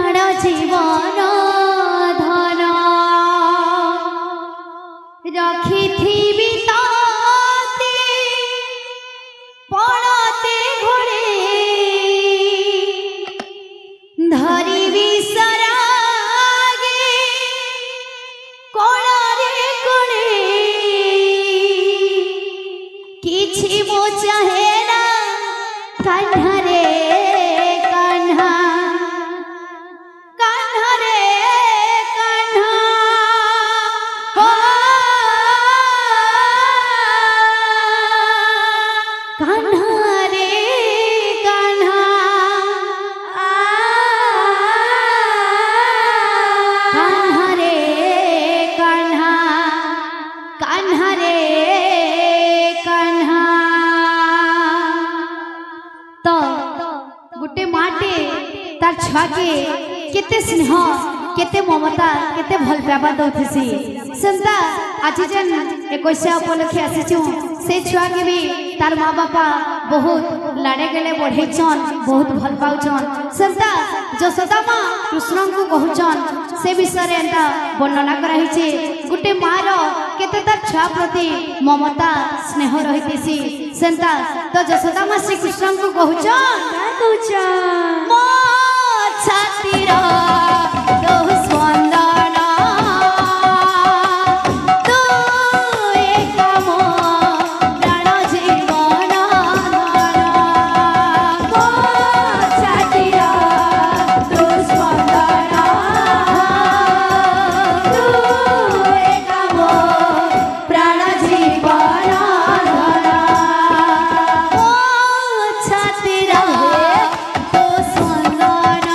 प्राण जीवन धन रखिथिबि ताते पड़ते घोड़े धरिबि सरागे कोड़े कोड़े किछि मो चाहे ना कान्हा रे कान्हा कान्हा रे कान्हा हो कान्हा रे कान्हा कान्हा रे कान्हा कान्हा रे कान्हा तो गोटे माटे तार छुआ के केते स्नेह केते ममता केते भल पावा दउथिसी सेंता आज जेन 21 उपलक्षे आसीछु से छुआ के भी तार माँ बापा बहुत लाड़े गले बढ़ेछन बहुत भल पाउछन सेंता जसोदा माँ कृष्ण को कहउछन से विषय रे एंता वर्णना कराइछे गुटे माँ रो केते तार छुआ प्रति ममता स्नेह रहितिसी सेंता तो जसोदा माँ श्री कृष्ण को कहउछन का कहउछन मो छाती रो दो स्पंदन तू एक मो प्राण जीवन धन मो छाती रो दो स्पंदन तू एक मो प्राण जीवन धन मो छाती रो दो स्पंदन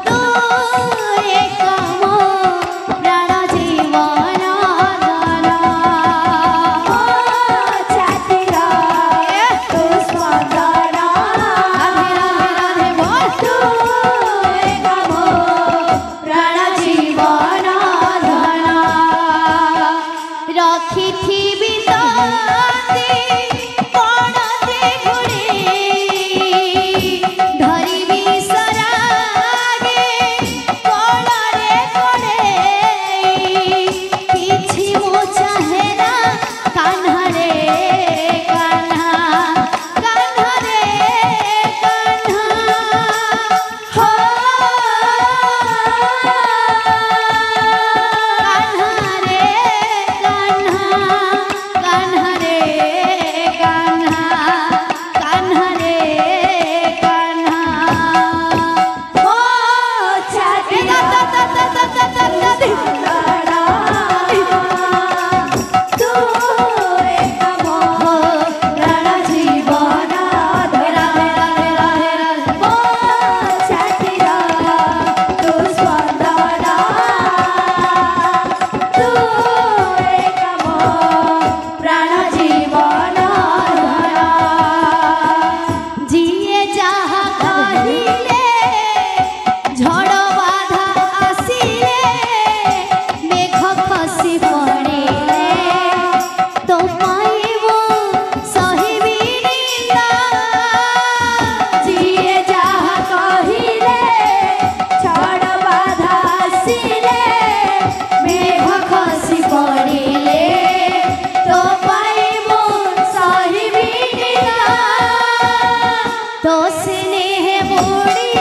तू एक मो प्राण जीवन धन मो छाती रो दो स्पंदन राधे राधे बोल तू एक मो प्राण जीवन धन रखिथिबि ताते पड़ते घोड़े धरिबि सरागे कोड़े कोड़े किछि मो चाहे ना कान्हा रे कान्हा कान्हा रे कान्हा हो कान्हा रे कान्हा कान्हा रे कान्हा कान्हा रे कान्हा हो छाती तू एक मो प्राण जीवन धन मो छाती रो तू स्पंदन तू एक मो प्राण जीवन धन जिए जहा कहिले झड़ बाधा आसिले मेघ खसी पड़िले तो पाइबो सहिबी निंदा जिए जहा कहिले झड़ बाधा आसिले मेघ खसी पड़िले तो पाइबो सहिबी निंदा तो स्नेह बुड़ी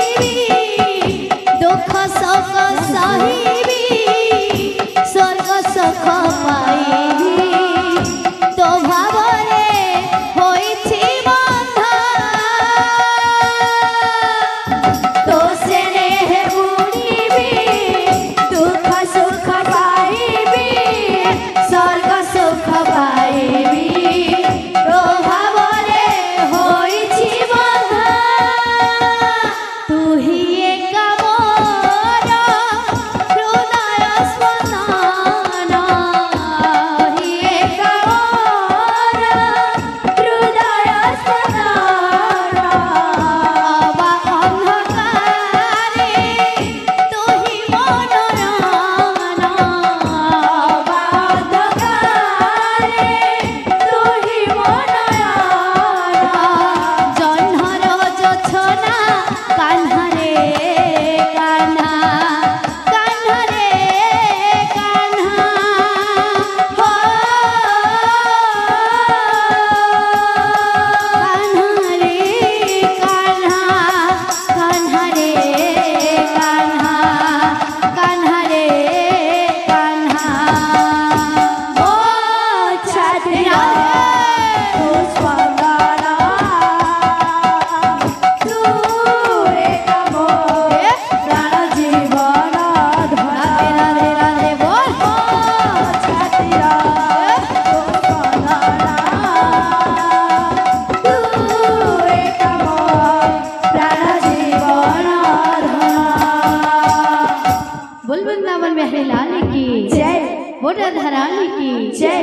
वृंदावन बिहारी लाल की जय, बोल राधा रानी की जय।